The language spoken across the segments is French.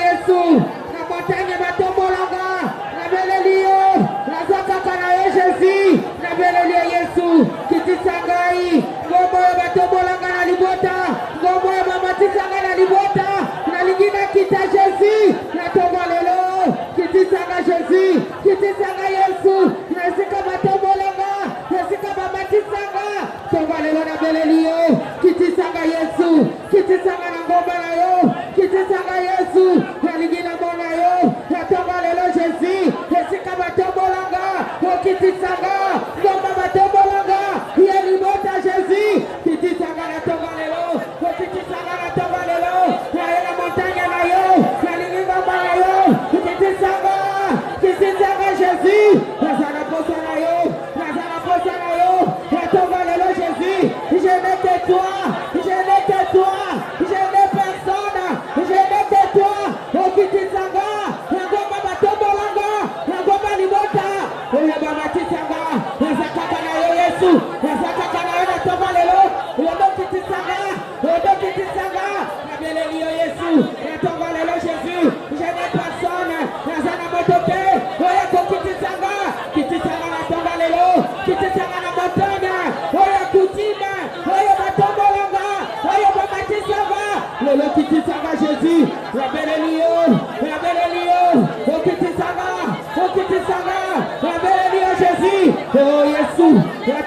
Yesu, na montagne batombolanga, na belelio, na zaka Sangai, Goboya Batobolanga na Libota, Goboya Mamati Sanga na Libota, na Ligina Kita Jésus, na Tobalelo, Kiti Sanga Jésus, Kiti Sanga Yesu, na Sika Batobolanga, na Sika Mamati Sanga, Tobalelo na Belelio, Kiti Sanga Yesu, Kiti Sanga na Ngomba na yo, Kiti Sanga Yesu, na Ligina Mona yo, na Tobalelo Jésus, na Sika Batobolanga, Kiti Sanga, Ngomba Batobolanga, Yelibota Jésus, Kiti Sanga na Tobalelo, Kiti Sanga na Tobalelo, na la montagne na yo, na Ligina Mona yo, Kiti Sanga Jésus, na Zana Posa na yo, na Zana Posa na yo, na Tobalelo Jésus, je n'ai que toi, je n'ai que toi, je n'ai personne, je n'ai que toi, oh Kiti Sanga, na Ngomba Batobolanga, na Ngomba Libota, oh ya Baba Tisanga, na Zakaka na yo Yesu, na Zakaka na yo na Tobalelo, oh Kiti Sanga, oh Kiti Sanga, na Belelio Yesu, na Tobalelo Jésus, je n'ai personne, na Zana Motoke, oh ya Kiti Sanga, Kiti Sanga na Tobalelo, Kiti Sanga na Montagne, oh ya Kutima, oh ya Batobolanga, oh ya Baba Tisanga, Lolo Kiti Sanga Jésus, la Belelio, oh Kiti Sanga, la Belelio Jésus, oh Yesu, la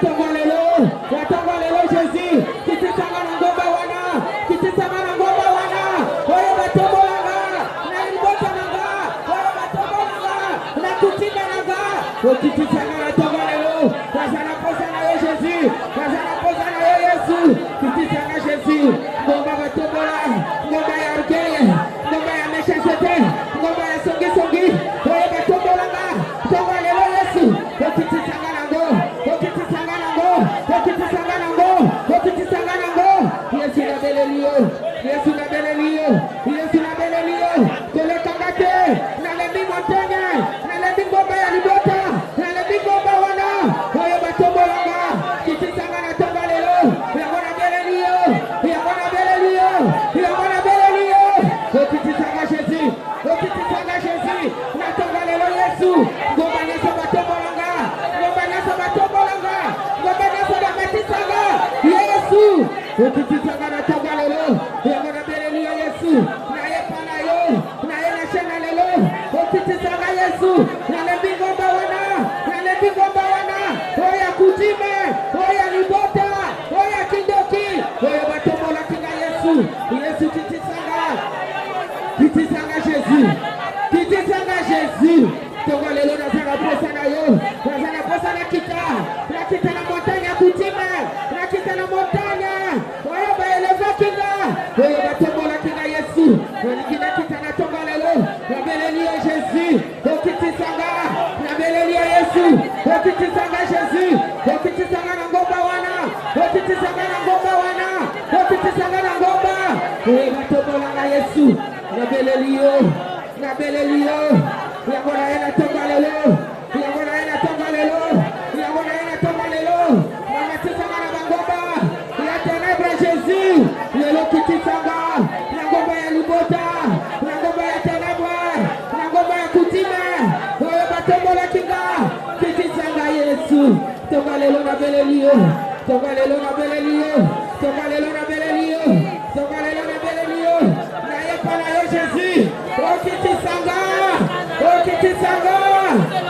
Tobalelo Jésus, Kiti Sanga na Ngomba wana, Kiti Sanga na Ngomba wana, oh ya Batobolanga, na Libota nanga, oh ya Batobolanga, na Kutima nanga, oh Kiti Sanga na Tobalelo, la Zana Posa na yo Jésus, la Zana Posa na yo Yesu, Kiti Sanga Jésus, Ngomba Batobola, Ngomba ya Orgueil, Ngomba ya méchanceté, Ngomba ya Songi, oh ya Batobolanga, Tobalelo Yesu, oh Kiti Sanga nango, oh Kiti Sanga nango, oh Kiti Sanga nango, oh Kiti Sanga nango, Yesu na Belelio, Yesu na Belelio, Yesu na Belelio, Tole Kangate, na Lebi Montagne, na Lebi Ngomba ya Libota, na Lebi Ngomba wana, oh ya Batobolanga, Kiti Sanga na Tobalelo, yango na Belelio, yango na Belelio, yango na Belelio, oh Kiti Sanga Jésus, oh Kiti Sanga Jésus, na Tobalelo Yesu, Ngomba Yesu Batobolanga, Ngomba Yesu Batobolanga, Ngomba Yesu Bamatisanga, Yesu, oh Kiti Sanga na Tobalelo, yango na Belelio Yesu, na yepa na yo, na ye na shena lelo, oh Kiti Sanga Yesu, na Lebi Ngomba wana, na Lebi Ngomba wana, oh ya Kutime, oh ya Libota, oh ya Kindoki, oh ya Batobola Kinga Yesu, Yesu Kiti Sanga Jésus, Kiti Sanga Jésus, Tobalelo na Zana Posa na yo, na Zana Posa na kita na montagne ya Kutime, na kita na montagne, oh ya Baeleva Kinga, oh ya Batobola Kinga Yesu, na kita na Tobalelo, na Belelio Jésus, oh Kiti Sanga, na Belelio Yesu, oh Kiti Sanga Jésus, oh Kiti Sanga na Ngomba wana, oh Kiti Sanga na Ngomba wana, oh Kiti Sanga na Ngomba, oh ya Batobola na Yesu, na Belelio, yango na ye na Tobalelo, yango na ye na Tobalelo, yango na ye na Tobalelo, Mama Tisanga na Bangomba, ya Ténèbre Jésus, Lelo Kiti Sanga, na Ngomba ya Libota, na Ngomba ya Ténèbre, na Ngomba ya Kutime, oyo Batobola Kinga, Kiti Sanga Yesu, Tobalelo na Belelio, Tobalelo na Belelio, Tobalelo na Belelio, Tobalelo na Belelio, na yepa na yo Jésus, oh Kiti Sanga, oh Kiti Sanga,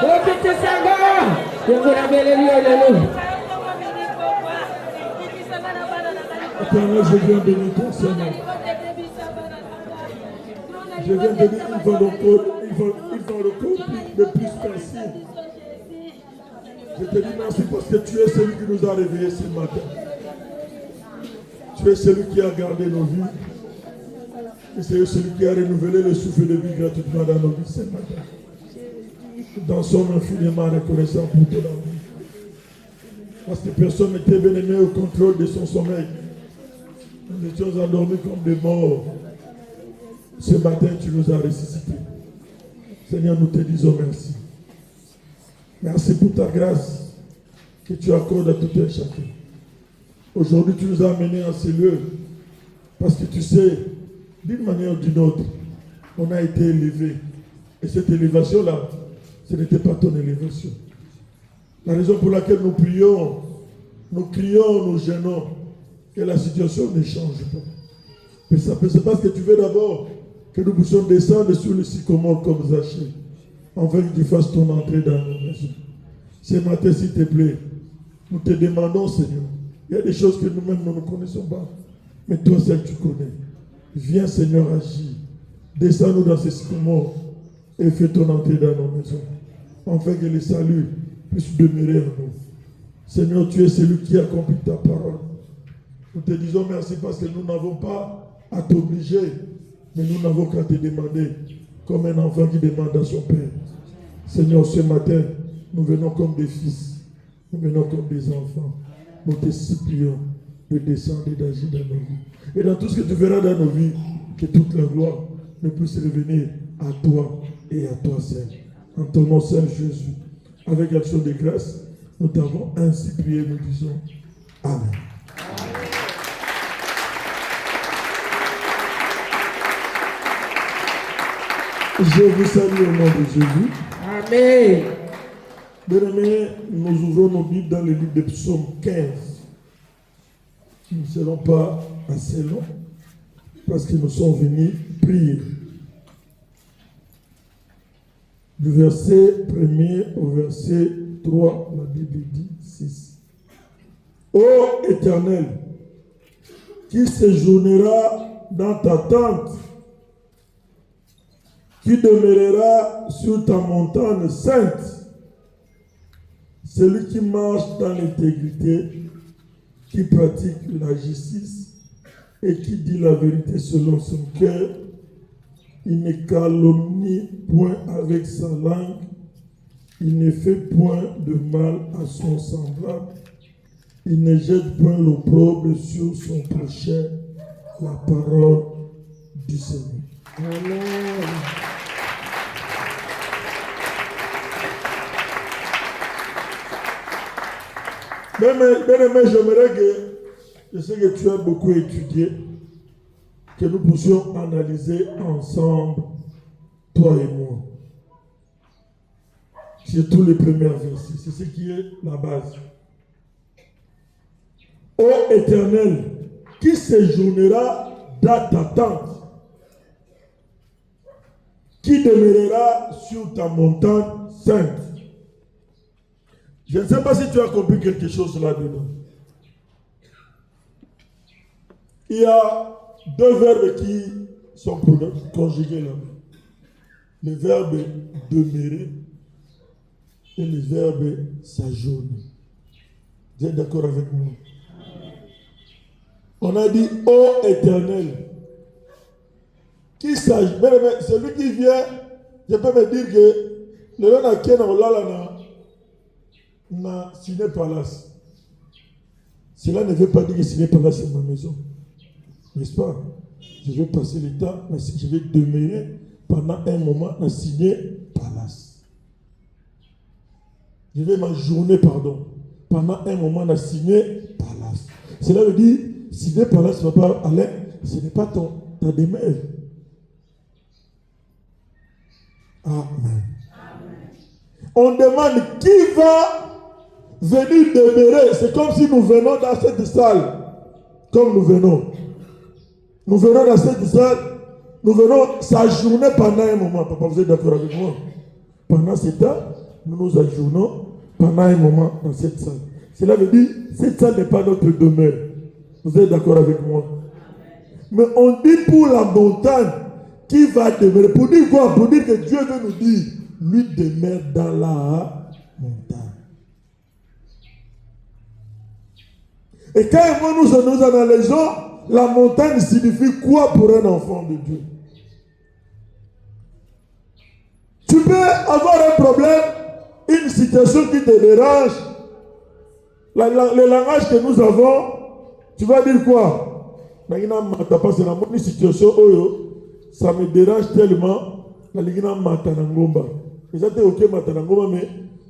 oh Kiti Sanga, yango na Belelio lelo. Éternel, je viens bénir ton Seigneur. Je viens bénir Yvan le couple de plus ainsi. Je te dis merci parce que tu es celui qui nous a réveillés ce matin. Tu es celui qui a gardé nos vies. Et c'est celui qui a renouvelé le souffle de vie gratuitement dans nos vies ce matin. Nous dansons infiniment reconnaissant pour ton amour. Parce que personne n'était bien aimé au contrôle de son sommeil. Nous étions endormis comme des morts. Ce matin, tu nous as ressuscités. Seigneur, nous te disons merci. Merci pour ta grâce que tu accordes à tout un chacun. Aujourd'hui, tu nous as amenés à ces lieux parce que tu sais, d'une manière ou d'une autre, on a été élevés. Et cette élévation-là, ce n'était pas ton élévation. La raison pour laquelle nous prions, nous crions, nous gênons, que la situation ne change pas. Mais ça peut se passer que tu veux d'abord que nous puissions descendre sur le sycomore comme Zachée, afin que tu fasses ton entrée dans nos maisons. Ce matin, s'il te plaît, nous te demandons, Seigneur, il y a des choses que nous-mêmes nous ne connaissons pas, mais toi seul tu connais. Viens, Seigneur, agir. Descends-nous dans ce sycomore et fais ton entrée dans nos maisons, afin que le salut puisse demeurer en nous. Seigneur, tu es celui qui accomplit ta parole. Nous te disons merci parce que nous n'avons pas à t'obliger, mais nous n'avons qu'à te demander, comme un enfant qui demande à son père. Seigneur, ce matin, nous venons comme des fils, nous venons comme des enfants. Nous te supplions de descendre et d'agir dans nos vies. Et dans tout ce que tu verras dans nos vies, que toute la gloire ne puisse revenir à toi et à toi seul. En ton nom seul, Jésus, avec action de grâce, nous t'avons ainsi prié, nous disons Amen. Je vous salue au nom de Jésus. Amen. Bien-aimés, nous ouvrons nos Bibles dans le livre de Psaume 15. Nous ne serons pas assez longs parce que nous sommes venus prier. Du verset 1er au verset 3, la Bible dit 6. Ô Éternel, qui séjournera dans ta tente, qui demeurera sur ta montagne sainte, celui qui marche dans l'intégrité, qui pratique la justice et qui dit la vérité selon son cœur, il ne calomnie point avec sa langue, il ne fait point de mal à son semblable, il ne jette point l'opprobre sur son prochain, la parole du Seigneur. Amen. Bien-aimé, j'aimerais que, je sais que tu as beaucoup étudié, que nous puissions analyser ensemble, toi et moi. C'est tous les premiers versets, c'est ce qui est la base. Ô Éternel, qui séjournera dans ta tente, qui demeurera sur ta montagne sainte. Je ne sais pas si tu as compris quelque chose là-dedans. Il y a deux verbes qui sont conjugués là. Le verbe demeurer et le verbe séjourner. Vous êtes d'accord avec moi? On a dit ô Éternel. Qui s'agit, mais celui qui vient, je peux me dire que le lana qui est dans na Ciné Palace. Cela ne veut pas dire que Ciné Palace est ma maison. N'est-ce pas? Je vais passer le temps, mais je vais demeurer pendant un moment dans Ciné Palace. Je vais m'ajourner, pendant un moment dans Ciné Palace. Cela veut dire, Ciné Palace ne va pas aller, ce n'est pas ta demeure. Amen. On demande qui va venir demeurer. C'est comme si nous venons dans cette salle. Comme nous venons. Nous venons dans cette salle. Nous venons s'ajourner pendant un moment. Papa, vous êtes d'accord avec moi? Pendant ce temps, nous nous ajournons pendant un moment dans cette salle. Cela veut dire cette salle n'est pas notre demeure. Vous êtes d'accord avec moi? Mais on dit pour la montagne qui va demeurer. Pour dire quoi? Pour dire que Dieu veut nous dire, lui demeure dans la montagne. Et quand nous analysons, la montagne signifie quoi pour un enfant de Dieu? Tu peux avoir un problème, une situation qui te dérange. Le langage que nous avons, tu vas dire quoi? C'est la situation où ça me dérange tellement. Mais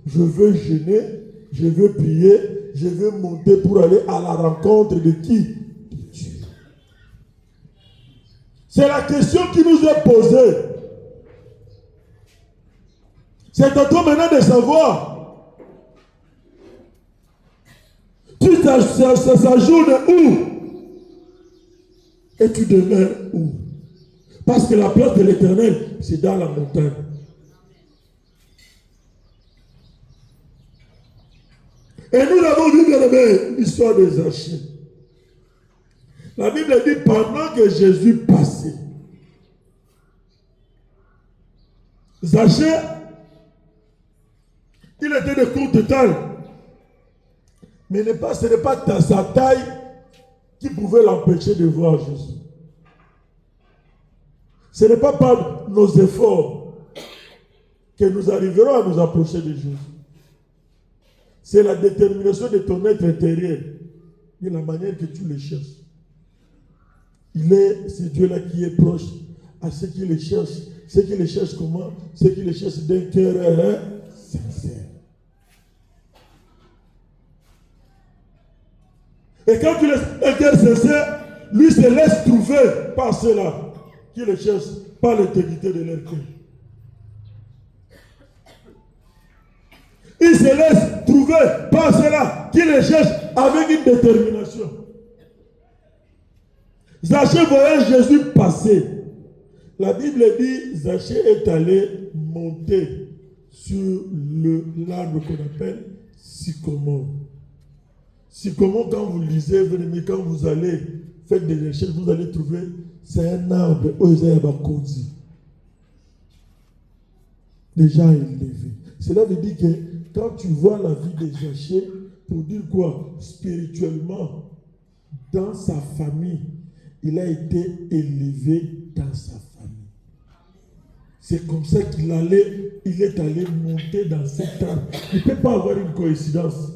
je veux jeûner, je veux prier, je veux monter pour aller à la rencontre de qui? De Dieu. C'est la question qui nous est posée. C'est à toi maintenant de savoir. Tu te s'ajourne où? Et tu demeures où? Parce que la place de l'Éternel, c'est dans la montagne. Et nous avons vu l'histoire des Zachée. La Bible dit, pendant que Jésus passait, Zachée, il était de courte taille. Mais ce n'est pas sa taille qui pouvait l'empêcher de voir Jésus. Ce n'est pas par nos efforts que nous arriverons à nous approcher de Jésus. C'est la détermination de ton être intérieur et la manière que tu le cherches. C'est Dieu-là qui est proche à ceux qui le cherchent. Ceux qui le cherchent comment? Ceux qui le cherchent d'un cœur sincère. Et quand tu laisses un cœur sincère, lui se laisse trouver par ceux-là qui le cherchent par l'intégrité de leur cœur. Il se laisse trouver par ceux-là qui le cherchent avec une détermination. Zachée voyait Jésus passer. La Bible dit, Zachée est allé monter sur l'arbre qu'on appelle sycomore. Sycomore, quand vous lisez, quand vous allez faire des recherches, vous allez trouver, c'est un arbre déjà élevé. Cela veut dire que quand tu vois la vie de Zachée, pour dire quoi? Spirituellement, dans sa famille, il a été élevé dans sa famille. C'est comme ça il est allé monter dans cet arbre. Il ne peut pas avoir une coïncidence.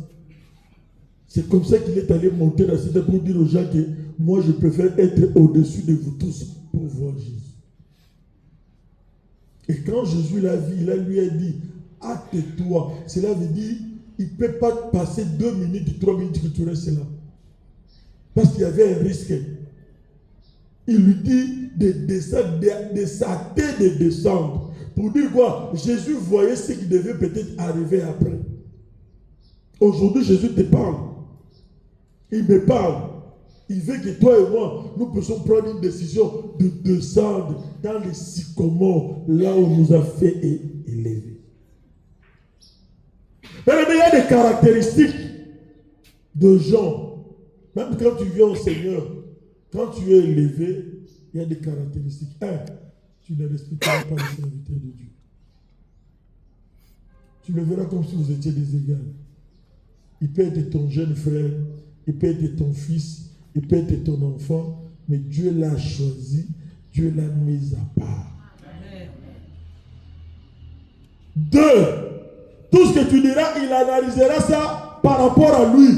C'est comme ça qu'il est allé monter dans cet arbre pour dire aux gens que moi je préfère être au-dessus de vous tous pour voir Jésus. Et quand Jésus l'a vu, il lui a dit, hâte-toi. Cela veut dire, il ne peut pas passer 2 minutes, 3 minutes que tu restes là. Parce qu'il y avait un risque. Il lui dit de s'hâter de descendre. Pour dire quoi? Jésus voyait ce qui devait peut-être arriver après. Aujourd'hui, Jésus te parle. Il me parle. Il veut que toi et moi, nous puissions prendre une décision de descendre dans les sycomores, là où nous a fait élever. Mais il y a des caractéristiques de gens. Même quand tu viens au Seigneur, quand tu es élevé, il y a des caractéristiques. Tu ne respecteras pas les serviteurs de Dieu. Tu le verras comme si vous étiez des égaux. Il peut être ton jeune frère, il peut être ton fils, il peut être ton enfant, mais Dieu l'a choisi, Dieu l'a mis à part. Amen. 2. Tout ce que tu diras, il analysera ça par rapport à lui.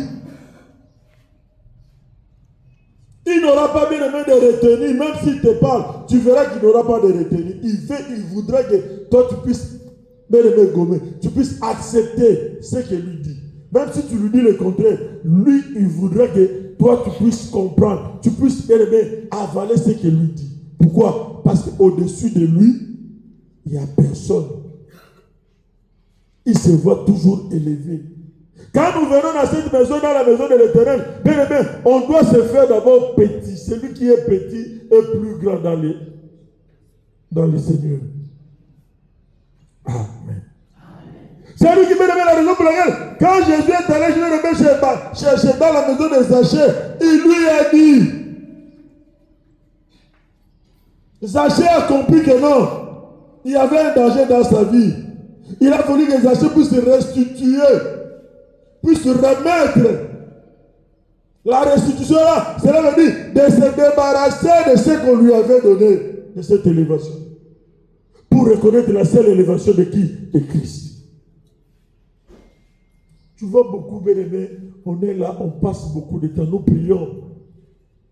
Il n'aura pas bien aimé de retenir, même s'il te parle, tu verras qu'il n'aura pas de retenir. Il voudrait que toi tu puisses, bien aimé gommer, tu puisses accepter ce qu'il lui dit. Même si tu lui dis le contraire, lui, il voudrait que toi tu puisses comprendre, tu puisses bien aimé avaler ce qu'il lui dit. Pourquoi? Parce qu'au-dessus de lui, il n'y a personne. Il se voit toujours élevé. Quand nous venons dans cette maison, dans la maison de l'Éternel, bien aimé, on doit se faire d'abord petit. Celui qui est petit est plus grand dans le Seigneur. Amen. C'est lui qui m'a donné la raison pour laquelle, quand Jésus est allé, je l'ai chercher dans la maison de Zachée, il lui a dit, Zachée a compris que non, il y avait un danger dans sa vie. Il a fallu que Zachée puisse se restituer, puisse se remettre. La restitution là, cela veut dire de se débarrasser de ce qu'on lui avait donné, de cette élévation. Pour reconnaître la seule élévation de qui? De Christ. Tu vois beaucoup, bien aimé, on est là, on passe beaucoup de temps, nous prions.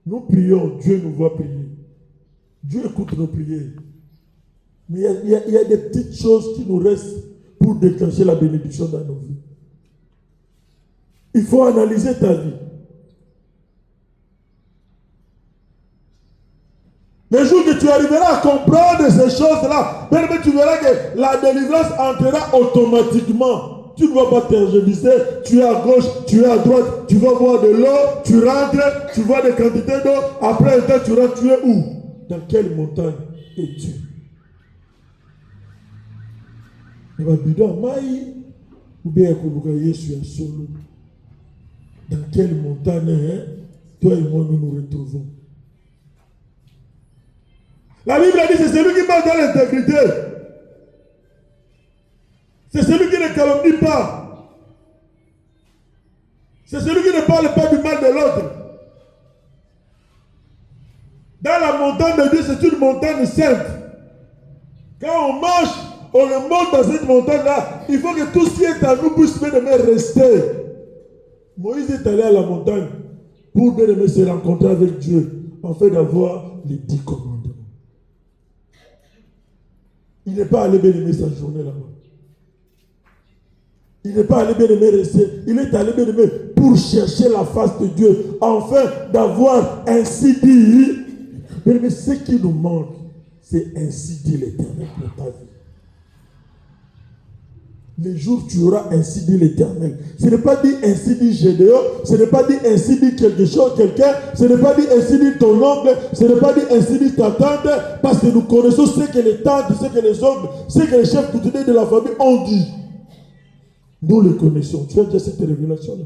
Nous prions, Dieu nous voit prier. Dieu écoute nos prières. Mais il y a des petites choses qui nous restent pour déclencher la bénédiction dans nos vies. Il faut analyser ta vie. Le jour que tu arriveras à comprendre ces choses-là, tu verras que la délivrance entrera automatiquement. Tu ne vas pas tergiverser. Tu es à gauche, tu es à droite. Tu vas boire de l'eau. Tu rentres. Tu vois des quantités d'eau. Après un temps, tu rentres. Tu es où? Dans quelle montagne es-tu? Il va bidon maï. Ou bien je suis à solo. Dans quelle montagne, toi et moi, nous nous retrouvons? La Bible dit c'est celui qui marche dans l'intégrité. C'est celui qui ne calomnie pas. C'est celui qui ne parle pas du mal de l'autre. Dans la montagne de Dieu, c'est une montagne sainte. Quand on marche, on remonte dans cette montagne-là. Il faut que tout ce qui est à nous puisse rester. Moïse est allé à la montagne pour se rencontrer avec Dieu, afin d'avoir les 10 commandements. Il n'est pas allé bien-aimer sa journée là-bas. Il n'est pas allé bien-aimer rester. Il est allé bien-aimer pour chercher la face de Dieu, afin d'avoir ainsi dit. Mais ce qui nous manque, c'est ainsi dit l'Éternel pour ta vie. Les jours tu auras ainsi dit l'Éternel. Ce n'est pas dit ainsi dit Gédéon, ce n'est pas dit ainsi dit quelque chose, quelqu'un, ce n'est pas dit ainsi dit ton oncle, ce n'est pas dit ainsi dit ta tante, parce que nous connaissons ce que les tantes, ce que les oncles, ce que les chefs coutumiers de la famille ont dit. Nous les connaissons. Tu as déjà cette révélation-là.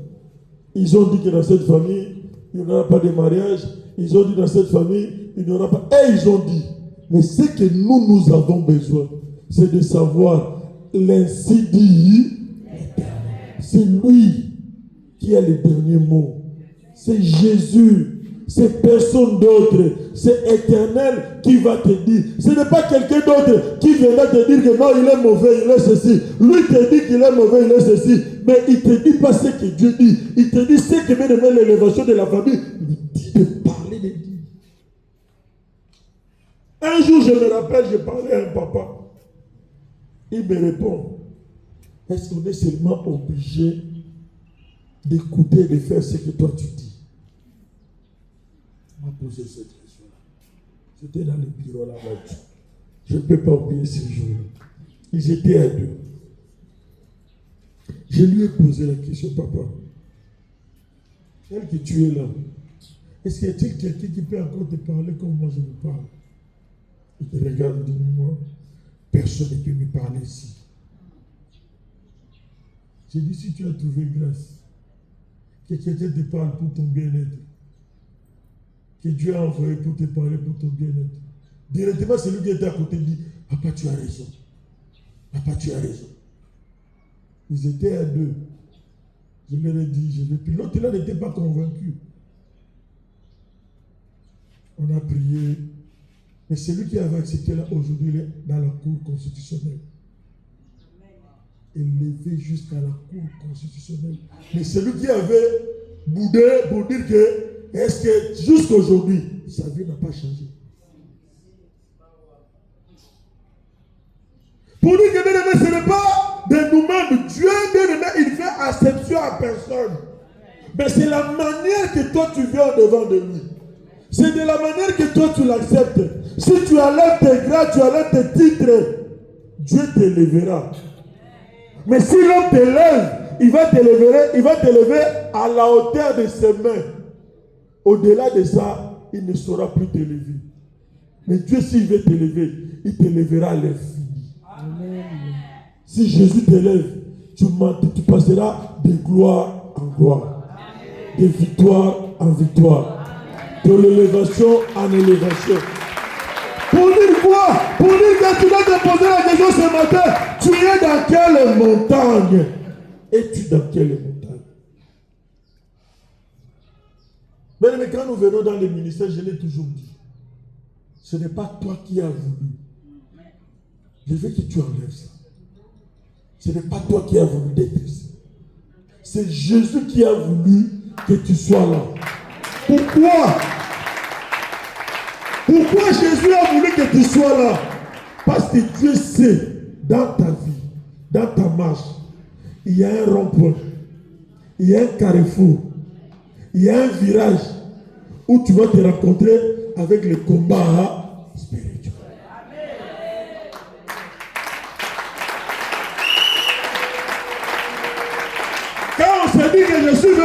Ils ont dit que dans cette famille, il n'y aura pas de mariage. Ils ont dit dans cette famille, il n'y aura pas. Et ils ont dit. Mais ce que nous avons besoin, c'est de savoir l'ainsi dit. C'est lui qui a le dernier mot. C'est Jésus. C'est personne d'autre. C'est Éternel qui va te dire. Ce n'est pas quelqu'un d'autre qui viendra te dire que non, il est mauvais, il est ceci. Lui te dit qu'il est mauvais, il est ceci. Mais il ne te dit pas ce que Dieu dit. Il te dit ce que vient de mettre l'élévation de la famille. Il dit de parler de Dieu. Un jour, je me rappelle, je parlais à un papa. Il me répond, est-ce qu'on est seulement obligé d'écouter et de faire ce que toi tu dis? On m'a posé cette question-là. J'étais dans le bureau là-bas. Je ne peux pas oublier ce jour-là. Ils étaient à deux. Je lui ai posé la question, papa. Tel que tu es là, est-ce qu'il y a-t-il quelqu'un qui peut encore te parler comme moi je me parle? Il te regarde, dit moi, personne ne peut me parler ici. J'ai dit, si tu as trouvé grâce, que quelqu'un te parle pour ton bien-être, que Dieu a envoyé pour te parler pour ton bien-être, directement celui qui était à côté dit, papa tu as raison. Papa tu as raison. Ils étaient à deux. Je leur ai dit, je vais prier. L'autre là n'était pas convaincu. On a prié. Mais celui qui avait accepté là aujourd'hui, il est dans la cour constitutionnelle. Élevé jusqu'à la cour constitutionnelle. Mais celui qui avait boudé pour dire que, est-ce que jusqu'à aujourd'hui, sa vie n'a pas changé? Pour dire que bien aimé, ce n'est pas de nous-mêmes. Dieu, bien aimé, il fait acception à personne. Mais c'est la manière que toi tu viens au-devant de lui. C'est de la manière que toi tu l'acceptes. Si tu enlèves tes grades, tu enlèves tes titres, Dieu t'élèvera. Mais si l'homme t'élève, il va t'élever à la hauteur de ses mains. Au-delà de ça, il ne saura plus t'élever. Mais Dieu, s'il veut t'élever, il t'élèvera à l'infini. Si Jésus t'élève, tu passeras de gloire en gloire, de victoire en victoire, de l'élévation en élévation. Pour dire quoi? Pour dire que tu dois te poser la question ce matin. Tu es dans quelle montagne? Es-tu dans quelle montagne? Mais quand nous venons dans le ministère, je l'ai toujours dit. Ce n'est pas toi qui as voulu. Je veux que tu enlèves ça. Ce n'est pas toi qui as voulu d'être ici. C'est Jésus qui a voulu que tu sois là. Pourquoi? Pourquoi Jésus a voulu que tu sois là? Parce que Dieu sait, dans ta vie, dans ta marche, il y a un rond-point, il y a un carrefour, il y a un virage où tu vas te rencontrer avec le combat spirituel.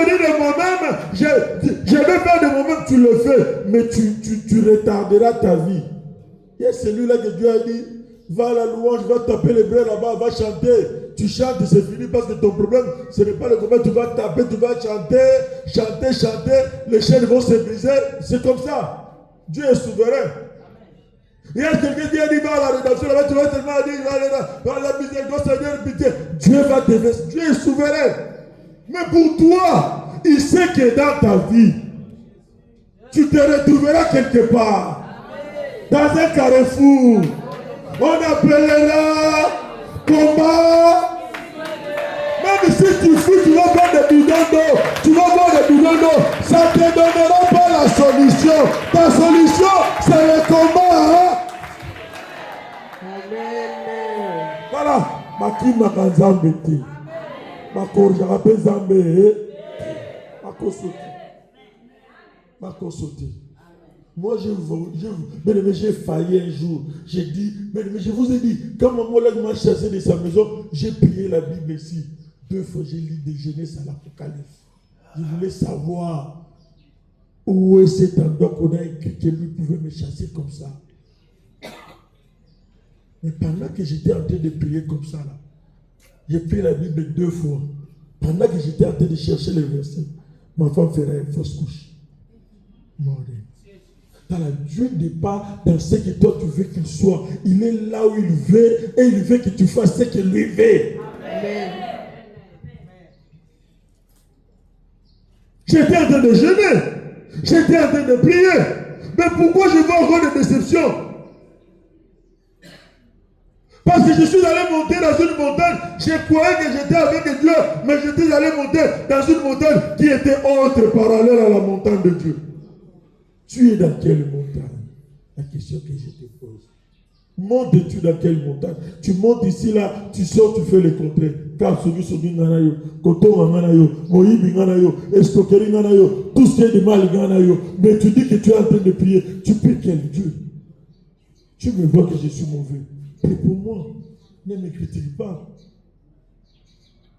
venir de moi-même, je vais faire de moi-même, tu le fais, mais tu retarderas ta vie. Il y a celui-là que Dieu a dit, va à la louange, va taper les bras là-bas, va chanter. Tu chantes, c'est fini parce que ton problème, ce n'est pas le combat, tu vas taper, tu vas chanter, les chaînes vont se briser. C'est comme ça. Dieu est souverain. Il y a quelqu'un qui a dit, va à la rédaction là-bas, tu vas tellement dire, va à la miséricorde, Seigneur, pitié. Dieu va te faire, Dieu est souverain. Mais pour toi, il sait que dans ta vie, tu te retrouveras quelque part, dans un carrefour. On appellera comment? Même si tu fuis, tu vas voir des bidons d'eau. Tu vas voir des bidons d'eau. Ça ne te donnera pas la solution. Ta solution, c'est le combat. Hein? Amen. Voilà. Makima kanzambete. Makorjara bezambe. Makosote. Moi, j'ai failli un jour. J'ai dit, je vous ai dit, quand mon collègue m'a chassé de sa maison, j'ai prié la Bible ici. 2 fois, j'ai lu de Genèse à l'Apocalypse. Je voulais savoir où est cet endroit qu'on a écrit que lui pouvait me chasser comme ça. Mais pendant que j'étais en train de prier comme ça, là, j'ai pris la Bible 2 fois. Pendant que j'étais en train de chercher les versets, ma femme ferait une fausse couche. Dieu n'est pas dans ce que toi tu veux qu'il soit. Il est là où il veut et il veut que tu fasses ce qu'il lui veut. Amen. J'étais en train de jeûner. J'étais en train de prier. Mais pourquoi je vois encore des déceptions? Parce que je suis allé monter dans une montagne. Je croyais que j'étais avec Dieu, mais j'étais allé monter dans une montagne qui était autre, parallèle à la montagne de Dieu. Tu es dans quelle montagne? La question que je te pose. Montes-tu dans quelle montagne? Tu montes ici, là, tu sors, tu fais le contraire. Car celui qui nganayo, koto nganayo, moïbi nganayo, escroquerie nganayo, tout ce qui est de mal nganayo. Mais tu dis que tu es en train de prier. Tu pries quel Dieu? Tu me vois que je suis mauvais. Prie pour moi. Ne me critique pas.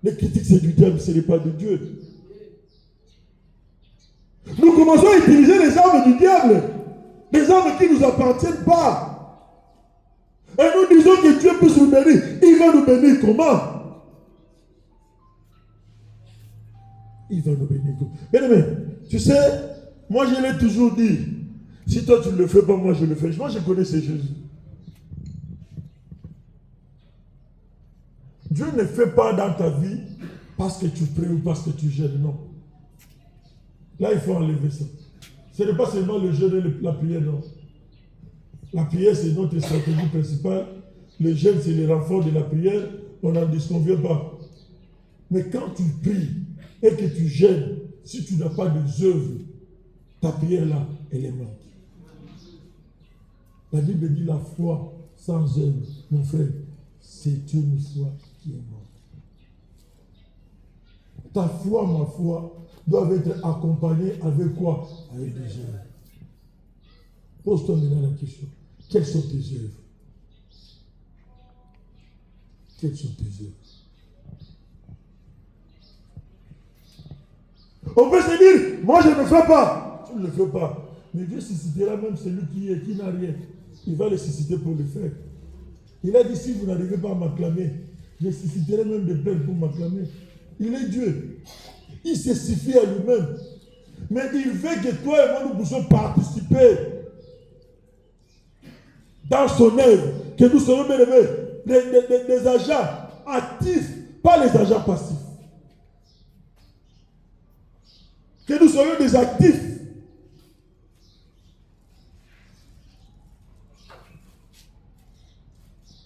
Les critiques, c'est du diable, ce n'est pas de Dieu. Nous commençons à utiliser les armes du diable, les armes qui ne nous appartiennent pas. Et nous disons que Dieu peut nous bénir. Il va nous bénir comment? Il va nous bénir comment? Bien-aimé, tu sais, moi je l'ai toujours dit, si toi tu ne le fais pas, moi je le fais. Moi je connais ce Jésus. Dieu ne fait pas dans ta vie parce que tu pries ou parce que tu jeûnes, non. Là, il faut enlever ça. Ce n'est pas seulement le jeûne et la prière, non. La prière, c'est notre stratégie principale. Le jeûne, c'est le renfort de la prière. On n'en disconvient pas. Mais quand tu pries et que tu jeûnes, si tu n'as pas de œuvres, ta prière là, elle est morte. La Bible dit la foi sans œuvre, mon frère, c'est une foi qui est morte. Ta foi, ma foi, doivent être accompagnés avec quoi? Avec des œuvres. Pose-toi maintenant la question. Quelles sont tes œuvres? Quelles sont tes œuvres? On peut se dire, moi je ne le fais pas. Tu ne le fais pas. Mais Dieu suscitera même celui qui n'a rien. Il va le susciter pour le faire. Il a dit, si vous n'arrivez pas à m'acclamer, je susciterai même des peines pour m'acclamer. Il est Dieu. Il se suffit à lui-même. Mais il veut que toi et moi nous puissions participer dans son œuvre. Que nous soyons bien aimés des agents actifs, pas les agents passifs. Que nous soyons des actifs.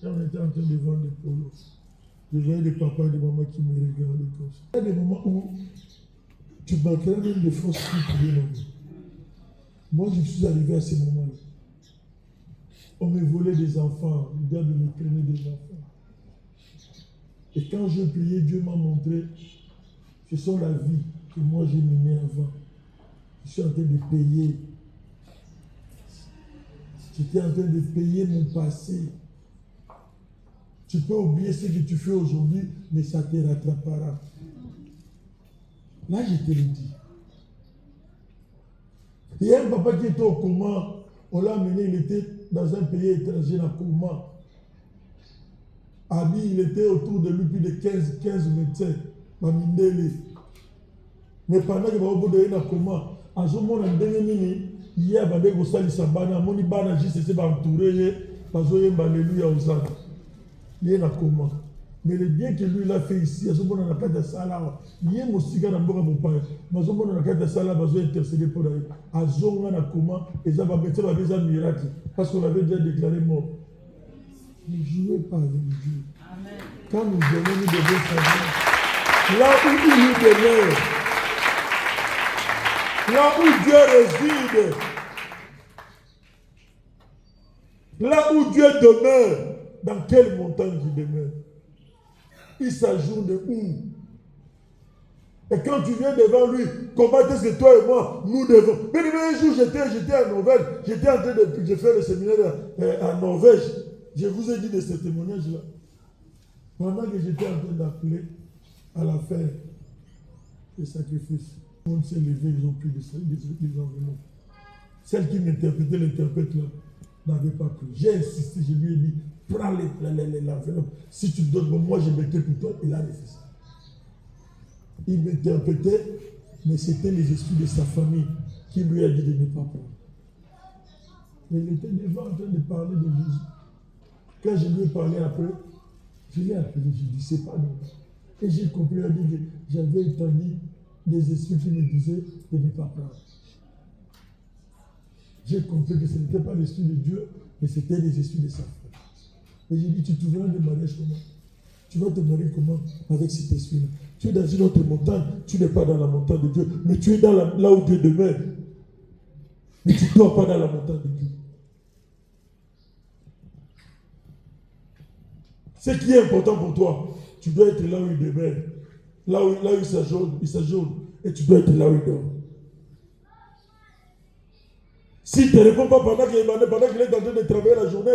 Quand on était en train de vendre des polos, je voyais des papas et des mamans qui me regardaient comme ça. Il y a des moments où tu manquerais même des forces pour prier. Moi, je suis arrivé à ce moment-là. On me volait des enfants. Le diable me prenait des enfants. Et quand je priais, Dieu m'a montré ce sont la vie que moi j'ai menée avant. Je suis en train de payer. J'étais en train de payer mon passé. Tu peux oublier ce que tu fais aujourd'hui, mais ça te rattrapera. Là, je te le dis. Il y a un papa qui était au coma. On l'a amené, il était dans un pays étranger, en coma. Abi, il était autour de lui plus de 15 médecins. Mamindele. Mais pendant que vous avez un coma, à ce moment, il y a des gens qui sont entourés, alléluia aux âmes. Il y a un coma. Mais le bien que lui il a fait ici, à ce moment, on a fait de ça là. Il y a aussi un bon père. Mais à ce moment, on a fait de ça là, on a intercédé pour aller. À ce moment, on a coma, et ça va mettre un miracle. Parce qu'on avait déjà déclaré mort. Ne jouez pas avec Dieu. Amen. Quand nous venons, nous devons savoir. Là où il nous demeure. Là où Dieu réside. Là où Dieu demeure. Dans quelle montagne il demeure? Il s'ajoute de où? Et quand tu viens devant lui, comment est-ce que toi et moi, nous devons... Mais un jour, j'étais en Norvège, j'étais en train de faire le séminaire en Norvège. Je vous ai dit de ce témoignage-là. Pendant que j'étais en train d'appeler à la fin des sacrifices, tout le monde s'est levé, ils ont pris des enveloppes. Celle qui m'interprétait, l'interprète là, n'avait pas pris. J'ai insisté, je lui ai dit, prends l'enveloppe. Si tu donnes, moi je mettais pour toi. Il a refusé. Il m'interprétait, mais c'était les esprits de sa famille qui lui a dit de ne pas prendre. Mais il était devant en train de parler de Jésus. Quand je lui ai parlé après, je l'ai appelé, je lui ai dit, c'est pas normal. Et j'ai compris, que j'avais entendu des esprits qui me disaient de ne pas prendre. J'ai compris que ce n'était pas l'esprit de Dieu, mais c'était les esprits de sa famille. Et j'ai dit, tu te verras de mariage comment? Tu vas te marier comment? Avec cet esprit-là. Tu es dans une autre montagne, tu n'es pas dans la montagne de Dieu, mais tu es dans là où Dieu demeure. Mais tu ne dors pas dans la montagne de Dieu. Ce qui est important pour toi, tu dois être là où il demeure. Là où il s'ajourne, et tu dois être là où il dort. S'il ne te répond pas pendant qu'il est en train de travailler la journée,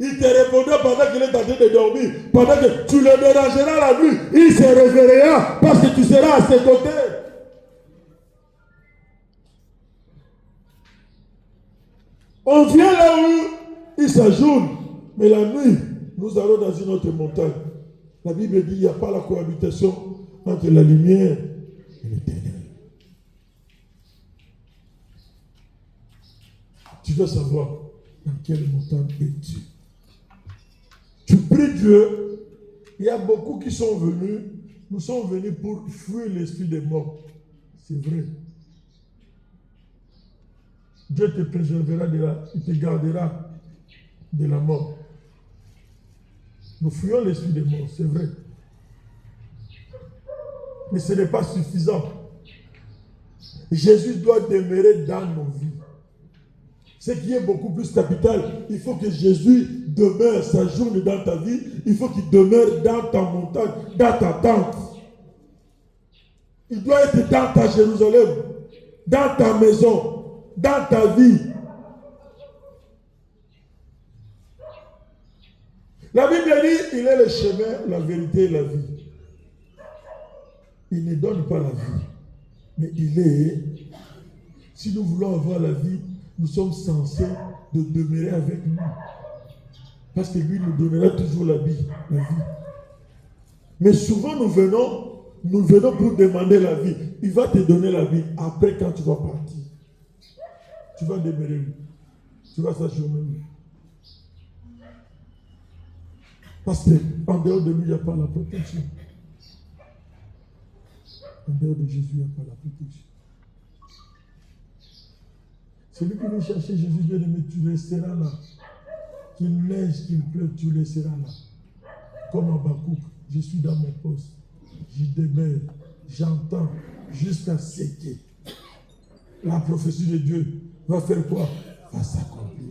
il te répondra pendant qu'il est en train de dormir. Pendant que tu le dérangeras la nuit, il se réveillera parce que tu seras à ses côtés. On vient là où il s'ajoute, mais la nuit, nous allons dans une autre montagne. La Bible dit qu'il n'y a pas la cohabitation entre la lumière et le ténèbres. Tu dois savoir dans quelle montagne es-tu. Tu pries Dieu. Il y a beaucoup qui sont venus. Nous sommes venus pour fuir l'esprit des morts. C'est vrai. Dieu te préservera il te gardera de la mort. Nous fuyons l'esprit des morts, c'est vrai. Mais ce n'est pas suffisant. Jésus doit demeurer dans nos vies. Ce qui est beaucoup plus capital, il faut que Jésus demeure, s'ajourne dans ta vie. Il faut qu'il demeure dans ta montagne, dans ta tente. Il doit être dans ta Jérusalem, dans ta maison, dans ta vie. La Bible dit, il est le chemin, la vérité et la vie. Il ne donne pas la vie, mais il est. Si nous voulons avoir la vie, nous sommes censés de demeurer avec lui. Parce que lui nous donnera toujours la vie. Mais souvent nous venons pour demander la vie. Il va te donner la vie après quand tu vas partir. Tu vas demeurer où? Tu vas s'ajourner où? Parce qu'en dehors de lui, il n'y a pas la protection. En dehors de Jésus, il n'y a pas la protection. Celui qui veut chercher Jésus, Dieu aimé, tu resteras là. Qu'il neige, qu'il pleuve, tu resteras là. Comme en Habakkuk, je suis dans mon poste. J'y demeure, j'entends jusqu'à ce que la prophétie de Dieu va faire quoi? Va s'accomplir.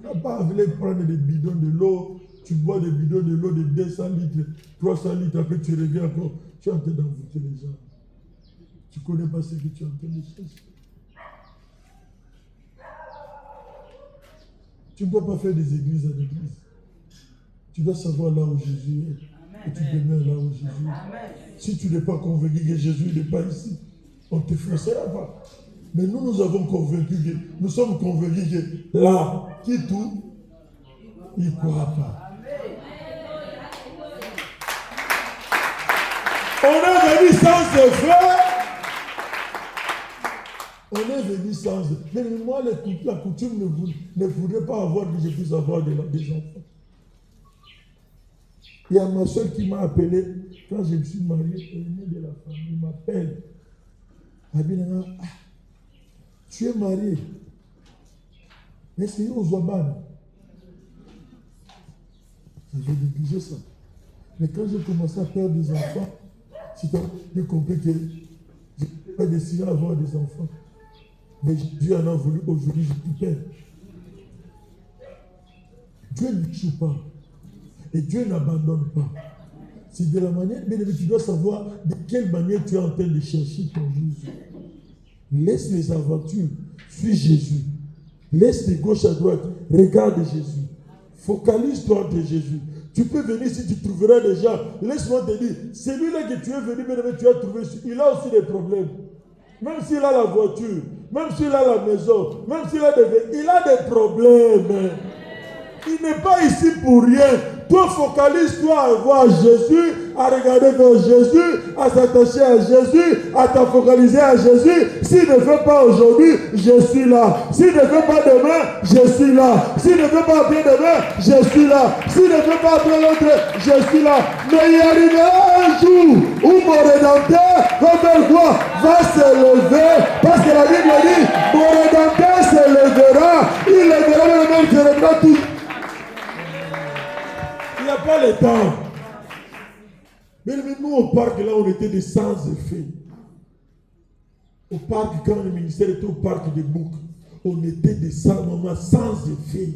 Tu n'as pas à venir prendre des bidons de l'eau. Tu bois des bidons de l'eau de 200 litres, 300 litres, après tu reviens encore. Tu es en train d'envoûter les gens. Tu ne connais pas ce que tu es en train de chercher. Tu ne dois pas faire des églises à l'église. Tu dois savoir là où Jésus est. Et tu demeures là où Jésus est. Si tu n'es pas convaincu que Jésus n'est pas ici, On ne te frustrera pas. Mais nous avons convaincu que, nous sommes convaincus que là, qui tout, il ne croit pas. On est venu sans effet. On est venu sans effet. Mais moi, la coutume ne voudrait pas avoir que je puisse avoir des enfants. Il y a ma soeur qui m'a appelé quand je me suis marié, elle est de la famille, il m'appelle. Abinanga, tu es marié. Mais c'est aux Ouaban. J'ai négligé ça. Mais quand j'ai commencé à perdre des enfants, j'ai compris que je n'ai pas décidé d'avoir des enfants. Mais Dieu en a voulu, aujourd'hui je tout perds. Dieu ne tue pas. Et Dieu n'abandonne pas. C'est de la manière, mais tu dois savoir de quelle manière tu es en train de chercher ton Jésus. Laisse les aventures, suis Jésus. Laisse de gauche à droite, regarde Jésus. Focalise-toi entre Jésus. Tu peux venir si tu trouveras des gens. Laisse-moi te dire, celui-là que tu es venu, mais tu as trouvé, il a aussi des problèmes. Même s'il a la voiture, même s'il a la maison, même s'il a il a des problèmes. Il n'est pas ici pour rien. Toi, focalise-toi à voir Jésus, à regarder vers Jésus, à s'attacher à Jésus, à te focaliser à Jésus. S'il ne fait pas aujourd'hui, je suis là. S'il ne fait pas demain, je suis là. S'il ne fait pas après-demain, je suis là. S'il ne fait pas après l'autre, je suis là. Mais il arrivera un jour où mon Rédempteur va faire quoi? Va se lever. Parce que la Bible dit, mon Rédempteur se lèvera. Il lèvera le même, se lèvera tout. Il n'y a pas le temps. Mais nous, au parc, là, on était des sans effet. Au parc, quand le ministère était au parc de Bouc, on était des sans effet.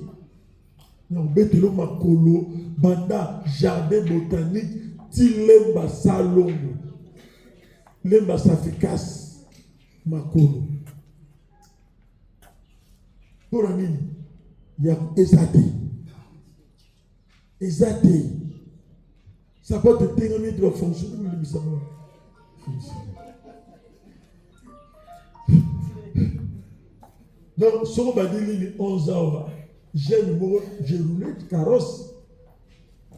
On était là, Makolo, Banda, jardin botanique, Tilemba Salongo, Lemba Safikas, Makolo. Pour un il y a Ezate. Ezate. Ça peut te tenir, tu vas fonctionner, mais ça va fonctionner. Donc, si on va dire 11 ans, j'ai roulé de carrosse.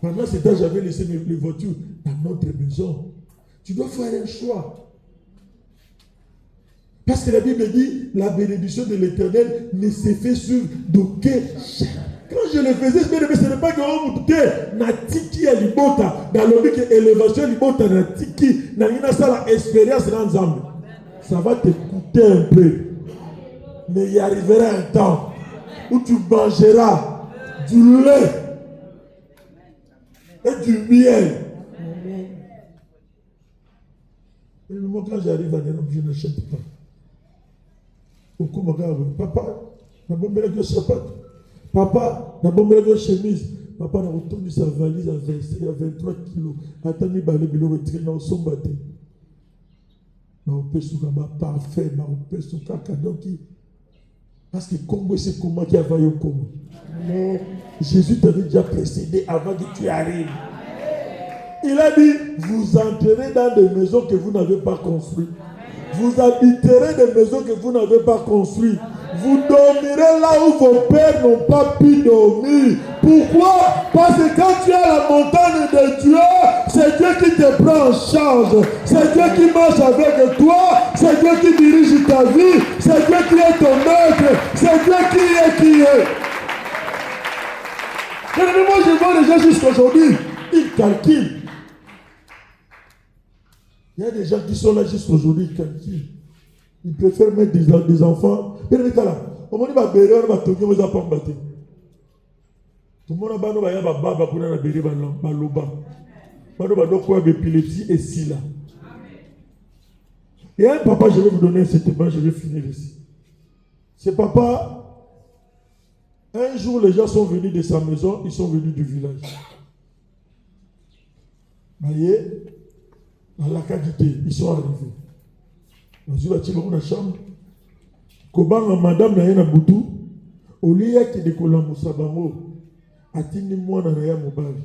Pendant ce temps, j'avais laissé les voitures dans notre maison. Tu dois faire un choix. Parce que la Bible dit, la bénédiction de l'Éternel ne se fait sur d'aucun chaîne. Quand je le faisais, ce n'est pas que on me dit, Natiki à l'ibota, dans le but que l'élévation l'ibota, Natiki, n'a ça la expérience dans l'ensemble. Ça va te coûter un peu. Mais il arrivera un temps où tu mangeras du lait et du miel. Et moi, quand j'arrive à Nairobi, je n'achète pas. Papa, n'a pas mis la chapeau. Papa, n'a pas mis la chemise. Papa n'a retourné sa valise à 23 kilos. Attends, il va aller retirer dans son bâtiment. On peut se faire parfait, on peut se faire cadeau. Parce que Congo, c'est comment qui a vaillé au Congo. Jésus t'avait déjà précédé avant que tu arrives. Il a dit, vous entrerez dans des maisons que vous n'avez pas construites. Vous habiterez des maisons que vous n'avez pas construites. Vous dormirez là où vos pères n'ont pas pu dormir. Pourquoi? Parce que quand tu es à la montagne de Dieu, c'est Dieu qui te prend en charge. C'est Dieu qui marche avec toi. C'est Dieu qui dirige ta vie. C'est Dieu qui est ton maître. C'est Dieu qui est. Et moi, je vois les gens jusqu'aujourd'hui. Ils calculent. Il y a des gens qui sont là jusqu'aujourd'hui, ils calculent. Ils préfèrent mettre des enfants. Mais les gars là, on m'a dit que les gens vont se battre. Tout le monde a dit que les gens vont se battre. Et un papa, je vais vous donner ce témoin, je vais finir ici. Ce papa, un jour, les gens sont venus de sa maison, ils sont venus du village. Vous voyez, dans la qualité, ils sont arrivés. Dans une chambre, Kobanga madame na yena butu, Olia qui décolle Moussabango, Atini moi na ya mobali.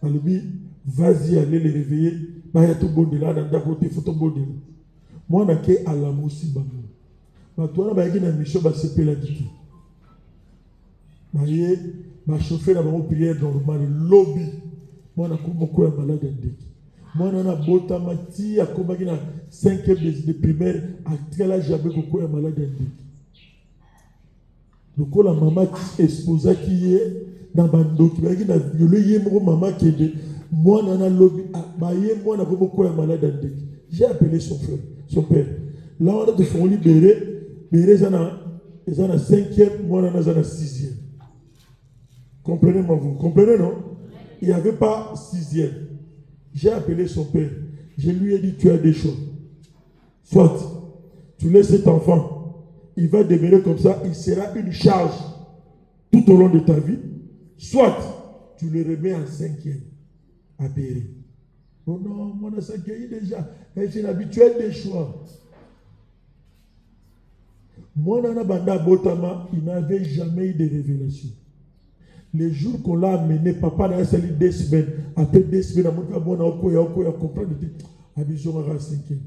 Alubi, vas-y, allez les réveiller, Baya tout bon de là, dans côté photo bon de là. Moi, je suis à la moussi. Je suis à la mission. Je suis à la mission. Je suis à la prière normale. Lobby. Moi, je suis à malade. Moi, je suis à la 5e de primaire. Je suis à malade. Donc, la maman qui est exposée qui est dans le bando, qui est dans le maman qui est moi, dans le lobby, moi, je suis malade. J'ai appelé son frère, son père. Là, on a de faire libérer. Mais ils sont à la 5e, moi, on est à la 6e. Comprenez-moi, vous comprenez, non? Il n'y avait pas 6e. J'ai appelé son père. Je lui ai dit, tu as des choix. Soit, tu laisses cet enfant. Il va demeurer comme ça, il sera une charge tout au long de ta vie. Soit, tu le remets en 5e à Béry. Oh non, moi, on a 5e déjà. Je suis habitué des choix. Moi, dans Banda Botama, il n'avait jamais eu de révélation. Les jours qu'on l'a amené, papa n'a sali 2 semaines. Après 2 semaines, il a comprendre. Abidjan à 5e.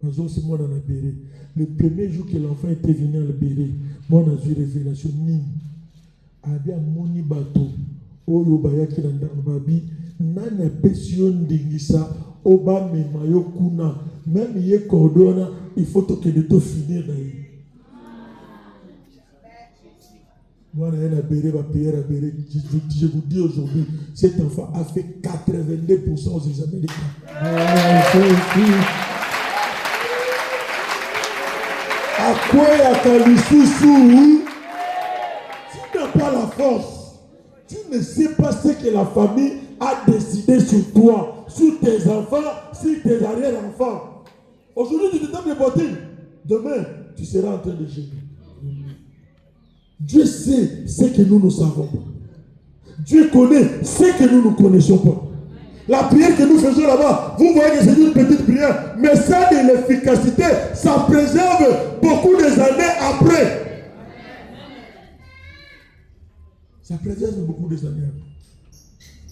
C'est moi dans la Béry. Le premier jour que l'enfant était venu à la Béry, moi, on a eu révélation. Abia moni bato. Oyo bayaki na babi. Nana pesion dingisa. Oba memayo kuna. Même yé cordona, il faut que de tout finir d'ailleurs. Moi, je vous dis aujourd'hui, cet enfant a fait 82% aux examens d'école. À quoi tu n'as pas la force, tu ne sais pas ce que la famille a décidé sur toi, sur tes enfants, sur tes arrière-enfants. Aujourd'hui, tu te tapes les bottines. Demain, tu seras en train de gérer. Dieu sait ce que nous ne savons pas. Dieu connaît ce que nous ne connaissons pas. La prière que nous faisons là-bas, vous voyez que c'est une petite prière, mais ça de l'efficacité, ça préserve beaucoup des années après. Ça préserve beaucoup des années après.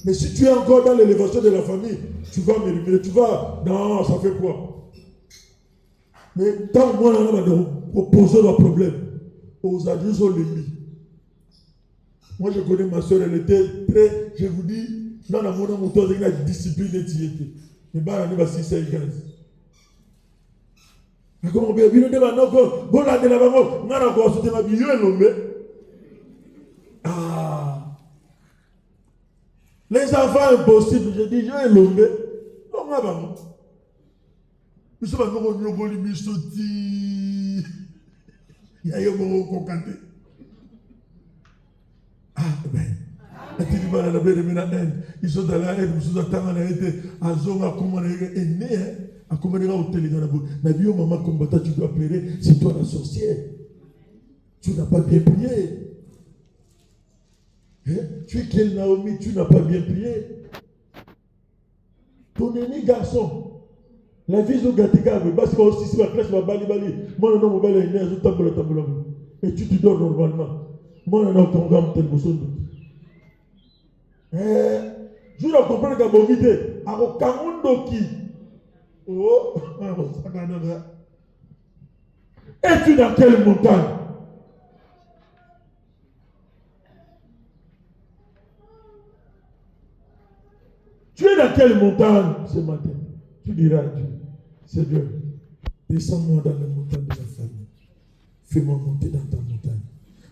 Mais si tu es encore dans l'élévation de la famille, tu vas murmurer, tu vas, non, ça fait quoi? Mais tant que moi, on a posé le problème. Aux adultes, on les lit. Moi, je connais ma soeur, elle était très, je vous dis, dans la monnaie, mon temps, il y a discipline et tiété. Mais bah, on est à 6 et 15. Mais comment on peut dire, bon, là, de la maman, on a encore sauté ma vie, ah. Les enfants impossibles, je dis, je l'homme. Non, on a pas. Nous sommes encore au niveau de Missoti. Il y a eu un moment concanté. Ah, ben. Ils sont dans la haine, ils sont dans la haine. Ils ont né. À comment on a télé dans la bouche. La vie au moment combattant, tu dois pleurer. C'est toi la sorcière. Tu n'as pas bien prié. Tu es quel Naomi, tu n'as pas bien prié. Ton aîné garçon. La vie est gâtée, parce que aussi si la classe va bali. Moi, non, mon bel aîné, je tamboula. Et tu te dors normalement. Moi, non, ton gamme, tel besoin. Je dois comprendre qu'à mon vide, à mon camundo qui. Oh, es-tu dans quelle montagne? Tu es dans quelle montagne ce matin? Tu diras à Dieu, Seigneur, descends-moi dans la montagne de la famille. Fais-moi monter dans ta montagne.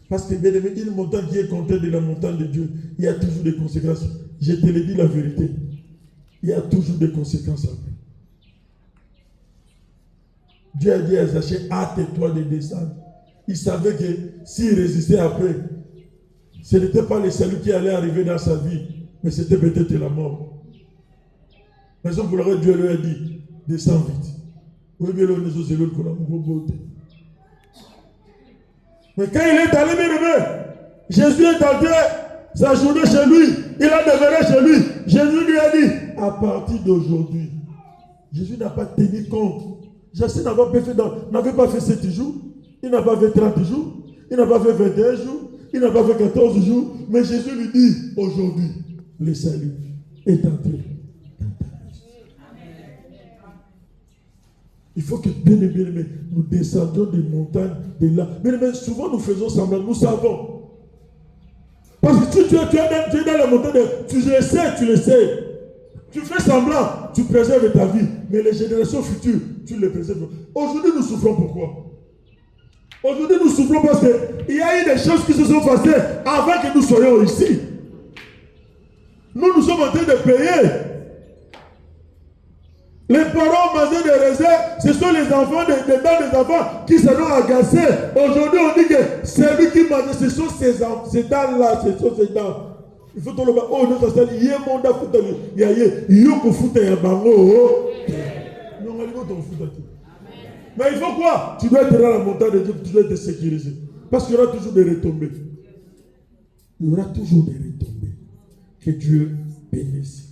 Parce que bien aimé, une montagne qui est contraire de la montagne de Dieu, il y a toujours des conséquences. Je te le dis la vérité. Il y a toujours des conséquences après. Dieu a dit à Zachée, hâte-toi de descendre. Il savait que s'il résistait après, ce n'était pas le salut qui allait arriver dans sa vie, mais c'était peut-être la mort. Mais ça, pour le Dieu lui a dit, descends vite. Oui, bien, mais quand il est allé, Jésus est entré sa journée chez lui. Il a demeuré chez lui. Jésus lui a dit, à partir d'aujourd'hui, Jésus n'a pas tenu compte. Jésus n'avait pas fait 7 jours. Il n'a pas fait 30 jours. Il n'a pas fait 21 jours. Il n'a pas fait 14 jours. Mais Jésus lui dit, aujourd'hui, le salut est entré dans ta maison. Il faut que, bien aimé, nous descendions des montagnes, de là. Mais souvent nous faisons semblant, nous savons. Parce que si tu es dans la montagne, tu le sais. Tu fais semblant, tu préserves ta vie. Mais les générations futures, tu les préserves. Aujourd'hui, nous souffrons pourquoi? Aujourd'hui, nous souffrons parce qu'il y a eu des choses qui se sont passées avant que nous soyons ici. Nous sommes en train de payer. Les parents mangeaient des raisins, ce sont les enfants, des enfants qui se sont agacés. Aujourd'hui, on dit que c'est lui qui mange, ce sont ces dents-là, ce sont ces dents. Il faut que le oh, notre salle, il y a mon dent, il y a yoko futa ya bango. Non, on va futa. Mais il faut quoi? Tu dois être dans la montagne de Dieu, tu dois être sécurisé. Parce qu'il y aura toujours des retombées. Il y aura toujours des retombées. Que Dieu bénisse.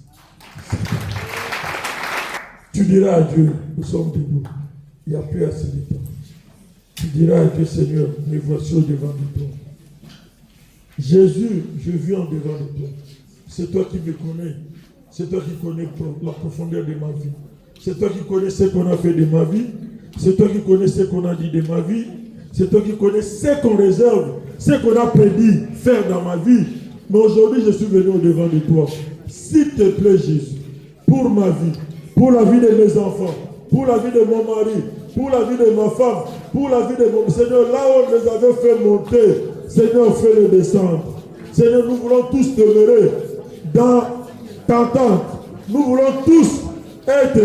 Tu diras à Dieu, nous sommes debout. Il n'y a plus assez de temps. Tu diras à Dieu, Seigneur, me voici au devant de toi. Jésus, je viens au devant de toi. C'est toi qui me connais. C'est toi qui connais la profondeur de ma vie. C'est toi qui connais ce qu'on a fait de ma vie. C'est toi qui connais ce qu'on a dit de ma vie. C'est toi qui connais ce qu'on réserve, ce qu'on a prédit faire dans ma vie. Mais aujourd'hui, je suis venu au devant de toi. S'il te plaît, Jésus, pour ma vie, pour la vie de mes enfants, pour la vie de mon mari, pour la vie de ma femme, pour la vie de mon Seigneur, là où on les avait fait monter, Seigneur, fais-le descendre. Seigneur, nous voulons tous demeurer dans ta tente. Nous voulons tous être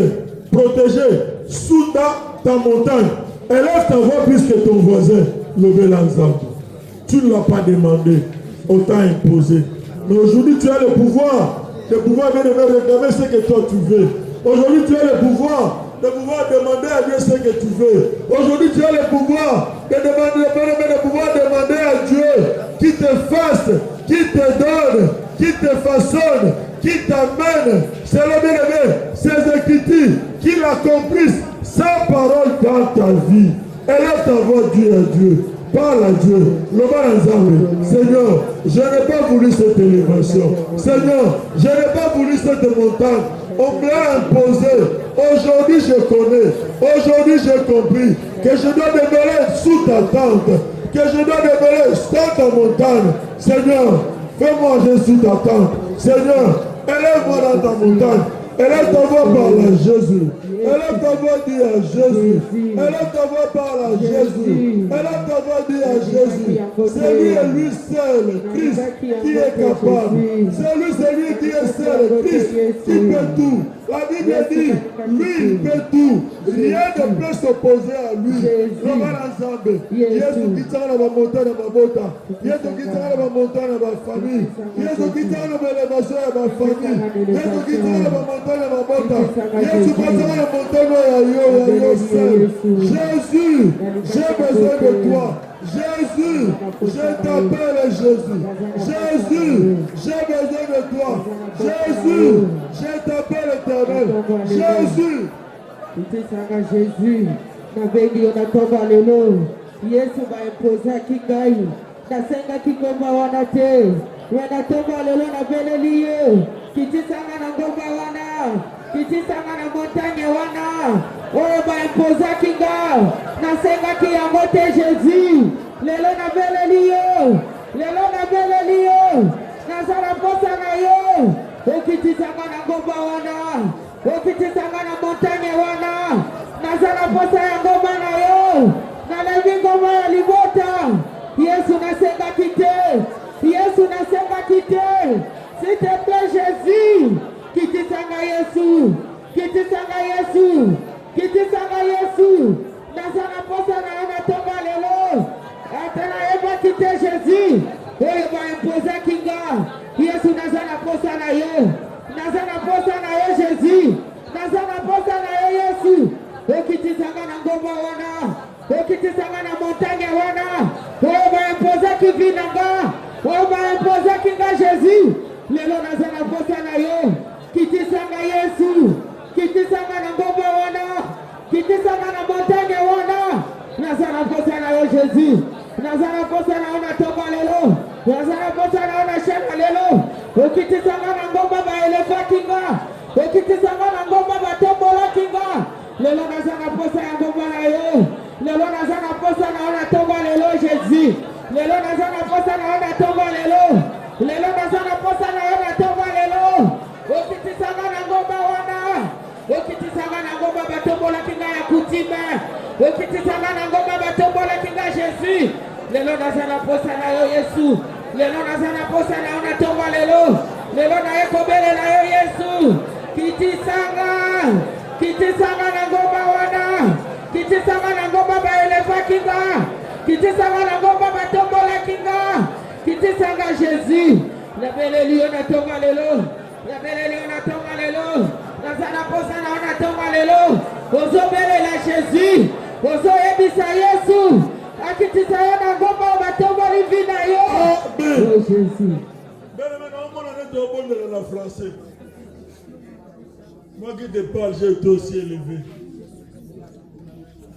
protégés sous ta montagne. Élève ta voix plus que ton voisin, le Bélanzam. Tu ne l'as pas demandé, on t'a imposé. Mais aujourd'hui, tu as le pouvoir de réclamer ce que toi tu veux. Aujourd'hui, tu as le pouvoir de pouvoir demander à Dieu ce que tu veux. Aujourd'hui, tu as le pouvoir de demander à Dieu qui te fasse, qui te donne, qui te façonne, qui t'amène, c'est le bien-aimé, ses écritures, qu'il accomplisse sa parole dans ta vie. Élève ta voix, Dieu à Dieu. Parle à Dieu. Seigneur, je n'ai pas voulu cette élévation. Seigneur, je n'ai pas voulu cette montagne. On me l'a imposé. Aujourd'hui, je connais. Aujourd'hui, j'ai compris que je dois demeurer sous ta tente. Que je dois demeurer dans ta montagne. Seigneur, fais-moi manger sous ta tente. Seigneur, élève-moi dans ta montagne. Élève ta voix par là, Jésus. Élève ta voix, dis à Jésus. Élève ta voix par là, Jésus. Élève ta voix, dis à Jésus. C'est lui et lui seul, Christ, qui est capable. C'est lui qui est seul, Christ, qui peut tout. La Bible dit, lui, il peut tout. Rien ne peut s'opposer à lui. Romain ensemble. Yesu qui tient la montagne à ma bota. Yesu qui tient la montagne à ma famille. Yesu qui tient l'élévation à ma famille. Yesu qui tient la montagne à ma bota. Yesu qui tient la montagne à yo seul. Jésus, j'ai besoin de toi. Jésus, je t'appelle Jésus. Jésus, j'ai besoin de toi. Jésus, je t'appelle éternel. Jésus. Jésus, nabengi onatoka lelo. Yesu baimpoza kingai. Nasenga kikomba wana te. Wanatoka lelo na beleliye. Kitisanga na ngomba wana. Kitisanga na montagne wana. Oyo baimpoza kinga. Nasenga kiyangote Jésus. Lelo na beleliyo. Lelo na beleliyo. Nazara posa na yo. Okitisanga na ngomba wana. Okitisanga na montagne wana. Nazara posa ya ngomba na yo. Na levi ngomba ya libota. Yesu nasenga kite. Yesu nasenga kite. S'il te plaît Jésus. Kitisanga Yesu. Kitisanga Yesu. Kitisanga Yesu. Nazara posa na yo natonga lelo. Atana eba kite Jésus. Oyo ba imposa kinga. Yesu nazara posa na yo. Nazara posa na yo Jésus. Nazara posa na yo Yesu. Okitisanga na ngomba wana. Okitisanga na montagne wana. Oyo ba imposa kivinanga. Oyo ba imposa kinga Jésus. Lelo nazara posa na yo. Kitisanga Yesu. Kitisanga na ngomba wana. Kitisanga na montagne wana. Nazara posa na yo Jésus. Nazara posa na yo natoka lelo. Nazara posa na yo na shema lelo. Okitisanga na ngomba ba elefa kinga. Okitisanga na ngomba ba tombola kinga. Lelo nazara posa ya nazana posa na yo Yesu. Lelo nazana posa na yo natonga lelo. Lelo na ekobele na yo Yesu. Kitisanga na ngoma wana. Kitisanga na ngoma baelefa kinga. Kitisanga na ngoma batombola kinga. Kitisanga Jésus. Labele liyo natonga lelo. Labele liyo natonga lelo. Nazana posa na yo natonga lelo. Ozobele la Jésus. Ozo ebisa Yesu. Akitisa yo na ngoma batomboli vina yo. Oh Jésus. La français. Moi qui te parle, j'ai été aussi élevé.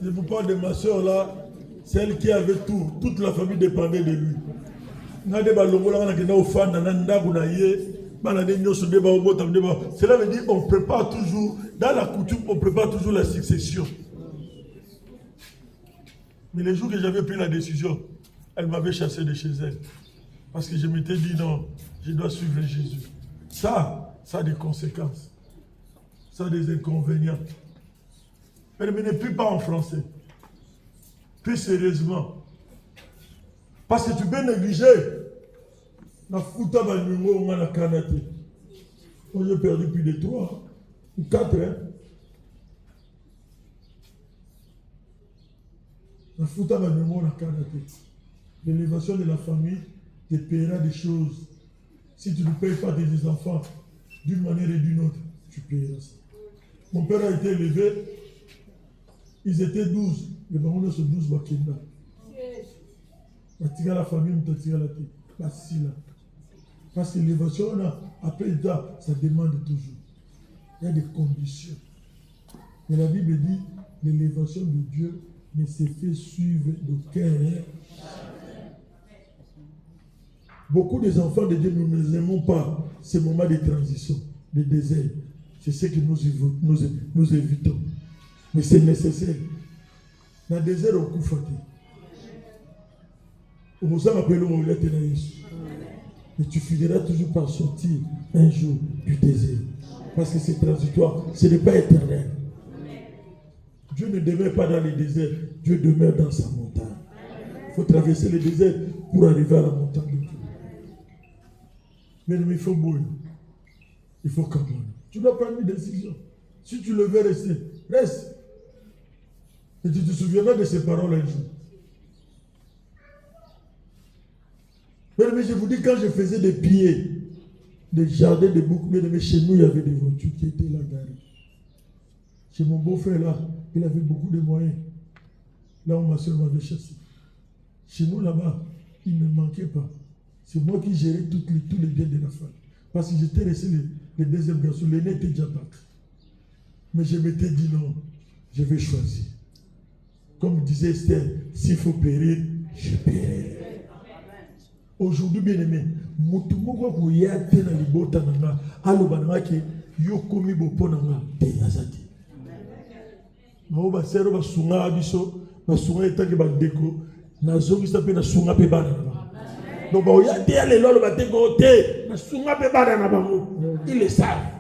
Je vous parle de ma soeur là, celle qui avait tout, toute la famille dépendait de lui. Cela veut dire qu'on prépare toujours, dans la coutume, on prépare toujours la succession. Mais les jours que j'avais pris la décision, elle m'avait chassé de chez elle. Parce que je m'étais dit non, je dois suivre Jésus. Ça a des conséquences. Ça a des inconvénients. Mais ne plus pas en français. Plus sérieusement. Parce que tu peux négliger. Moi j'ai perdu plus de 3 ou 4. L'élévation de la famille te paiera des choses. Si tu ne payes pas tes enfants d'une manière et d'une autre, tu paieras ça. Mon père a été élevé, ils étaient 12. Les parents sont 12 Wakenda. La famille, parce que l'élévation, après ça demande toujours. Il y a des conditions. Mais la Bible dit, l'élévation de Dieu ne se fait suivre d'aucun. Beaucoup des enfants de Dieu, nous ne les aimons pas. Ces moments de transition, de désert. C'est ce que nous évitons. Mais c'est nécessaire. Dans le désert, on coupe fatigué. On vous appelle le Jésus. Mais tu finiras toujours par sortir un jour du désert. Parce que c'est transitoire. Ce n'est pas éternel. Dieu ne demeure pas dans le désert. Dieu demeure dans sa montagne. Il faut traverser le désert pour arriver à la montagne de Dieu. Mais il faut bouger. Il faut quand même. Tu dois prendre une décision. Si tu le veux rester, reste. Et tu te souviendras de ces paroles un jour. Mais je vous dis, quand je faisais des pieds, des jardins, des boucles, mais chez nous, il y avait des voitures qui étaient là garées. Chez mon beau-frère là, il avait beaucoup de moyens. Là où ma soeur m'avait chassé. Chez nous là-bas, il ne manquait pas. C'est moi qui gérais tous les biens de la famille. Parce que j'étais resté le deuxième garçon, l'aîné était déjà parti. Mais je m'étais dit non, je vais choisir. Comme disait Esther, s'il faut périr, je périr. Aujourd'hui, bien aimé, mutumoko kuyate na libota nanga, alobananga ke yokomi boponanga te yazati. Mao ba sero ba sunga abiso, ba sunga etake ba deko, na zongi sa pe na sunga pe bana na. Donc ba oyate ale lolo ba deko te, na sunga pe bana na bango. Ils le savent.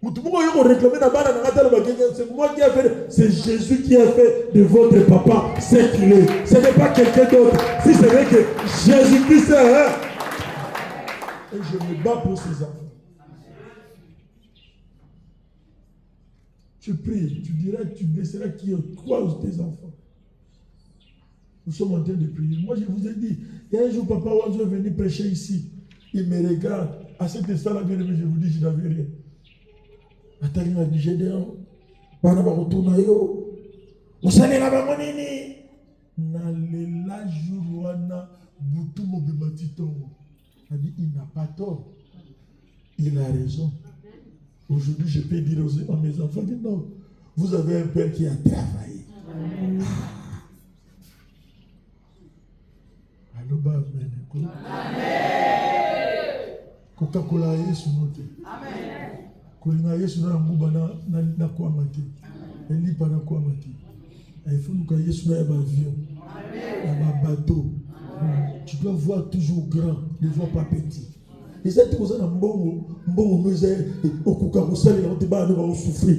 Mutumoko yoko réclamer na bana na talo ba kenge, c'est moi qui a fait, c'est Jésus qui a fait de votre papa ce qu'il est. Ce n'est pas quelqu'un d'autre. Si c'est vrai que Jésus-Christ est, hein? Et je me bats pour ses enfants. Tu pries, tu diras, tu blesseras qui toi ou tes enfants. Nous sommes en train de prier. Moi, je vous ai dit, il y a un jour, Papa Wanzo est venu prêcher ici. Il me regarde. À cet instant-là, bien aimé, je vous dis, je n'avais rien. Attends, m'a dit, j'ai des gens. Bana ba retourna yo. Osale la ba monini. Na le la jour wana butu mo bematito. Il a dit, il n'a pas tort. Il a raison. Aujourd'hui, je peux dire à mes enfants que non, vous avez un père qui a travaillé. Allo ba amen. Amen. Coca-Cola Yesu note. Amen. Kolinga Yesu na nguba na kwa mati. Eli pa na kwa mati. Il faut que Yesu na ba avion. Amen. Na bateau. Tu dois voir toujours grand, ne vois pas petit. Et ça, tu as un bon nous est au Koukarosal, on te bat, on va souffrir.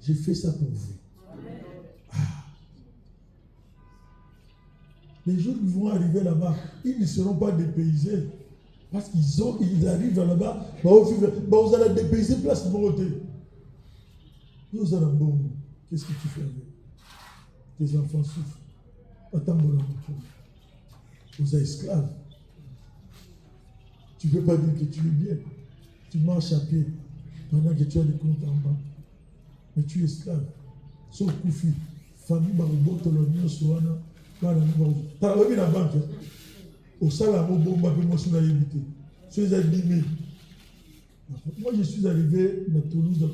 J'ai fait ça pour vous. Les jours qui vont arriver là-bas, ils ne seront pas dépaysés. Parce qu'ils arrivent là-bas, vous allez dépayser place de beauté. Vous allez bon. Qu'est-ce que tu fais avec? Tes enfants souffrent. Attends, mon amour. Vous êtes esclaves. Tu ne peux pas dire que tu es bien. Tu marches à pied pendant que tu as des comptes en banque. Mais tu es esclave. Sauf Koufi. Famille Baruboto, l'Union Soana. Tu as revu la banque. Au salaire, moi, je suis à 10 000. Moi, je suis arrivé à Toulouse, dans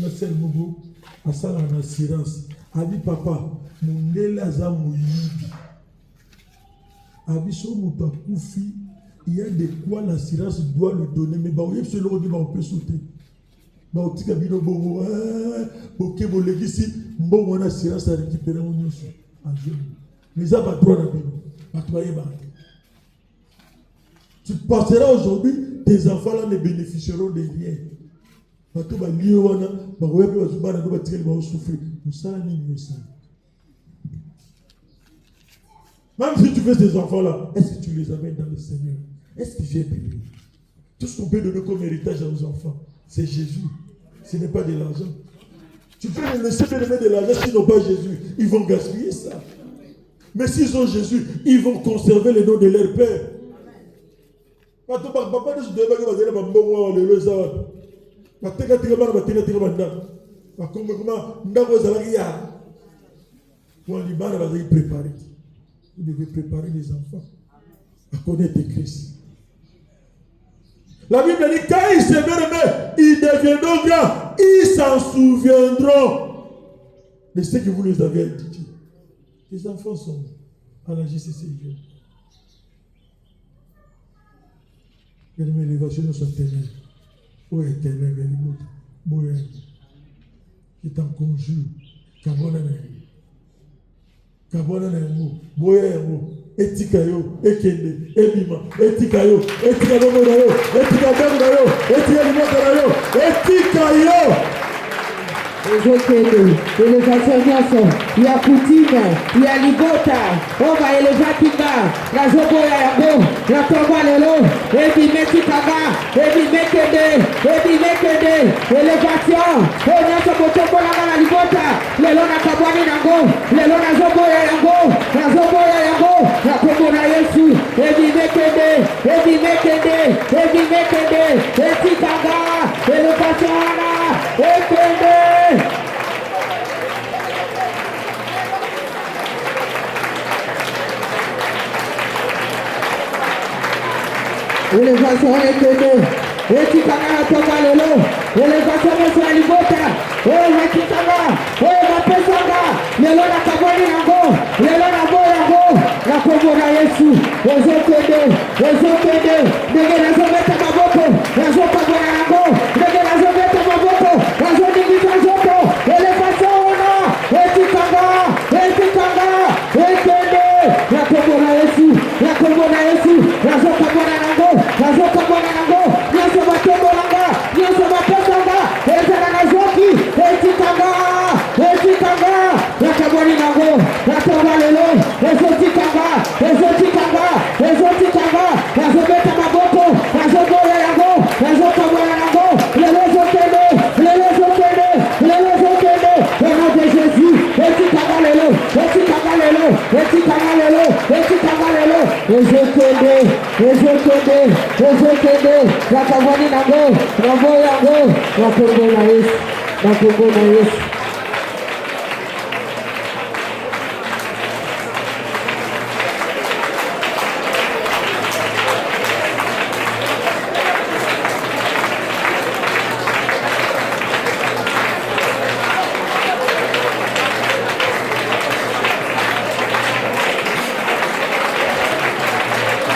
la selle Mogo, à ça, en assurance. A dit, papa, mon Nelaza Mouyidi. A dit, sur mon Koufi, il y a de quoi l'assurance doit le donner. Mais bah, oui, c'est le dit, on peut sauter. Bah, on dit, qu'il y a bon, ok, bon, les ici, bon, on a assurance à récupérer mon union. Mais ça va trop rapidement. Tu passeras aujourd'hui, tes enfants là ne bénéficieront de rien. Même si tu fais ces enfants-là, est-ce que tu les amènes dans le Seigneur? Est-ce que j'ai payé? Tout ce qu'on peut donner comme héritage à nos enfants, c'est Jésus. Ce n'est pas de l'argent. Tu peux les laisser donner de l'argent s'ils n'ont pas Jésus. Ils vont gaspiller ça. Mais s'ils ont Jésus, ils vont conserver le nom de leur Père. Papa ne se devait pas dire que bon le ça. Pateka tika bana bateka tika banda. Bakome comment ndako zalakia. Pour les bana va y préparer. Vous devez préparer les enfants à connaître Christ. La Bible dit quand ils s'aimeront, ils deviendront grands, ils s'en souviendront de ce que vous les avez dit. Les enfants sont à la JCC. Mais l'élévation de son éternel. Où est éternel, Béni, je t'en conjure. Kabona Nemo, Boya Nemo, Etikayo, Ekende, Ebima, Etikayo, Etikayo, Etikayo, Etikayo, Etikayo. Les enseignants, il y a Poutine, il y a Ligota, on va élever Kinga, la Zoboya Yango, la Tobalelo, Ebi Mekikaga, Ebi Mekede, élévation, on a ce botoko la Ligota, Lelona Kabwani Nango, Lelona Zoboya Yango, la Zoboya Yango, la Kobona Yesu, Ebi Mekede, Etikaga, élévation, Ekende. Élévation Ekende, Etikanga Tobalelo, élévation sur Ligota, Etikanga, Mapesanga, Lelona Kaboni Nango, Lelona Boyango, la Kobona Yesu, Ezokende, Nege la Zobeta Maboko, la Zokabona Nango, Nege la Zobeta Maboko, la Zodivita Zoto, élévation Etikanga, Ekende, la Kobona Yesu, la Zokabona Nango, la Zokabona Nango, la Zobatombolanga, la Zobatosanga, Ezana Zoki, Etikanga, la Kaboni Nango, la Tobalelo, Ezotikanga, la Zobeta Maboko, la Zoboya Yango, la Zokabona Nango, Lelozokende, au nom de Jésus, Etikanga Lelo, Ezokende, la Kaboni Nango, la Boyango, la Kongo na Yesu.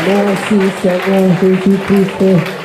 Merci Seigneur Jésus-Christ.